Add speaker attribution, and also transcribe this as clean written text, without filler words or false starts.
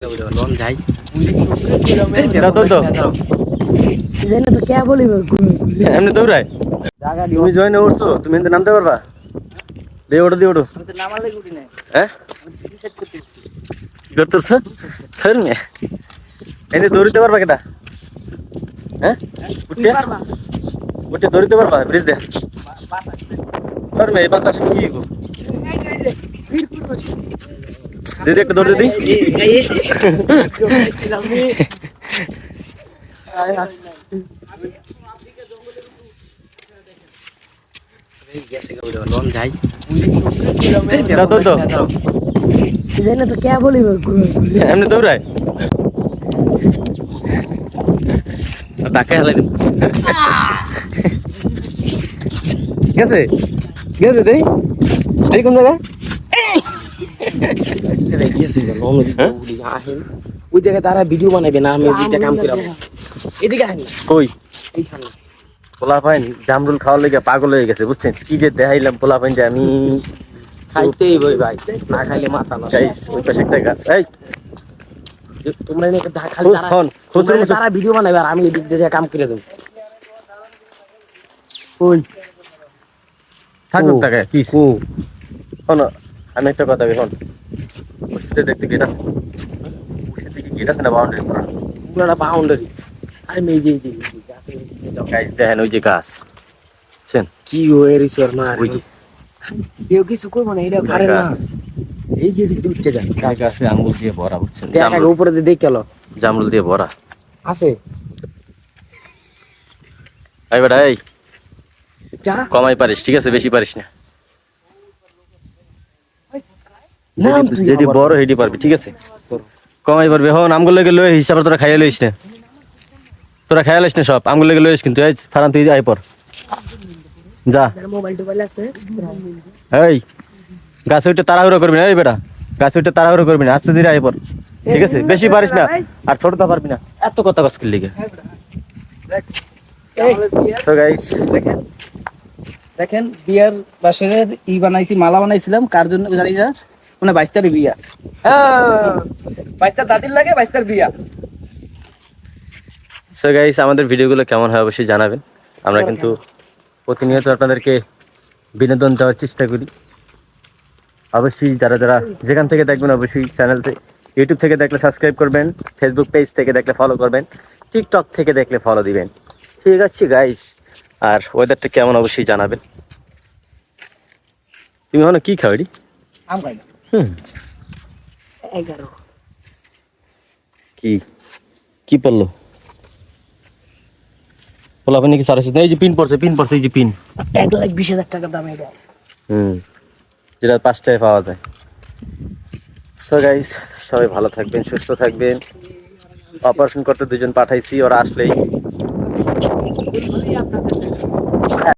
Speaker 1: Loan जाई
Speaker 2: এটা তো
Speaker 3: জানি তো কে বলিব
Speaker 2: এমনি দৌড়ায় তুমি জয়েন উঠছো তুমি এতে নামতে পারবা দিয়ে ওঠো
Speaker 3: তো নামালে গুটি নাই
Speaker 2: হ্যাঁ
Speaker 3: রিসেট করতে
Speaker 2: কি করতেছ ধর্মে এনে দৌড়িতে পারবা কেটা হ্যাঁ উঠতে
Speaker 3: পারবা
Speaker 2: উঠতে দৌড়িতে পারবা ব্রিজ দে
Speaker 3: বাতাস
Speaker 2: ধর্মে এই বাতাস কি গো
Speaker 3: ভিড় করব
Speaker 2: দিদি একটু দৌড় দিদি
Speaker 1: গেছে লোন যাই
Speaker 2: এটা তো
Speaker 3: জানি তো কে বলিব
Speaker 2: এমনি দৌড়ায় টাকা হেলাই দিন গেছে গেছে দেই দেই কোন জায়গা
Speaker 1: গেছে লোন আহেন ওই জায়গায় তারা ভিডিও বানাবে না আমি ওইটা কাম করে এদিকে আহেন
Speaker 2: কই
Speaker 1: এইখানে
Speaker 2: পোলা পাইন জামরুল খাওয়ার লেগে পাগল হয়ে গেছে বুঝছেন কি যে দেখাইলাম পোলা পাইন যে আমি
Speaker 1: খাইতেই বই ভাই না খাইলে মাথা না
Speaker 2: গাইস ওই পাশে একটা গাছ এই
Speaker 1: তোমরা এনে খালি
Speaker 2: হন
Speaker 1: তারা ভিডিও বানাবে আর আমি এদিক দিয়ে কাম করে দেবো
Speaker 2: কই থাকুক টাকা কি হন আমি একটা কথা বলি হন ওষুধে দেখতে গেট আছে ওষুধে কি গেট আছে না বাউন্ডারি করা
Speaker 1: পুরোটা বাউন্ডারি আমি এই যে
Speaker 2: গাইস দেখেন ওই যে গাছ বুঝছেন
Speaker 1: কি হয়ে রিসর মার
Speaker 2: ওই যে
Speaker 1: কেউ কিছু করবো না এটা পারে না
Speaker 2: গাছ।
Speaker 1: এই যে দিক দিয়ে উঠতে যায়
Speaker 2: গাছে আঙ্গুল দিয়ে ভরা বুঝছেন
Speaker 1: দেখ আগে উপরে দিয়ে দেখে এলো
Speaker 2: জামরুল দিয়ে ভরা
Speaker 1: আছে
Speaker 2: এই বেটা এই
Speaker 1: যা
Speaker 2: কমাই পারিস ঠিক আছে বেশি পারিস না
Speaker 1: নাম তুই
Speaker 2: যেটি
Speaker 1: আবার।
Speaker 2: বড় হেডি পারবি ঠিক আছে কমাই পারবি হন আমগুলো লেগে লই হিসাবে তোরা খাইয়া লইস না তোরা খাইয়া লইস না সব আমগুলো লেগে লইস কিন্তু এই ফারান তুই আই পর যা
Speaker 3: মোবাইল টোবাইল আছে
Speaker 2: এই গাছে উঠে তাড়াহুড়ো করবি না এই বেটা গাছে উঠে তাড়াহুড়ো করবি না আস্তে ধীরে আই পর ঠিক আছে বেশি পারিস না আর ছোটটা পারবি না এত কথা কষ্ট লিগে তো গাইস
Speaker 3: দেখেন বিয়ার বাসরের বানাইছি মালা বানাইছিলাম কার জন্য জানি না মানে 22 তারিখ বিয়া 22 তার দাদির লাগে 22 তার বিয়া
Speaker 2: সো গাইস আমাদের ভিডিওগুলো কেমন হয় অবশ্যই জানাবেন আমরা কিন্তু প্রতিনিয়ত আপনাদেরকে বিনোদন দেওয়ার চেষ্টা করি অবশ্যই যারা যারা যেখান থেকে দেখবেন অবশ্যই চ্যানেলতে ইউটিউব থেকে দেখলে সাবস্ক্রাইব করবেন ফেসবুক পেজ থেকে দেখলে ফলো করবেন টিকটক থেকে দেখলে ফলো দিবেন ঠিক আছে গাইস আর ওয়েদারটা কেমন অবশ্যই জানাবেন তুমি হলো কি খাও এটি
Speaker 3: আম খাই
Speaker 2: হুম
Speaker 3: 11
Speaker 2: কি কি পড়লো পোলাপানি কি সারা এই যে পিন পড়ছে এই যে পিন
Speaker 3: 1,20,000 টাকা দাম এটা
Speaker 2: যেটা 5 টাকায় পাওয়া যায় সো গাইস সবাই ভালো থাকবেন সুস্থ থাকবেন অপারেশন করতে দুজন পাঠাইছি ওরা আসলেই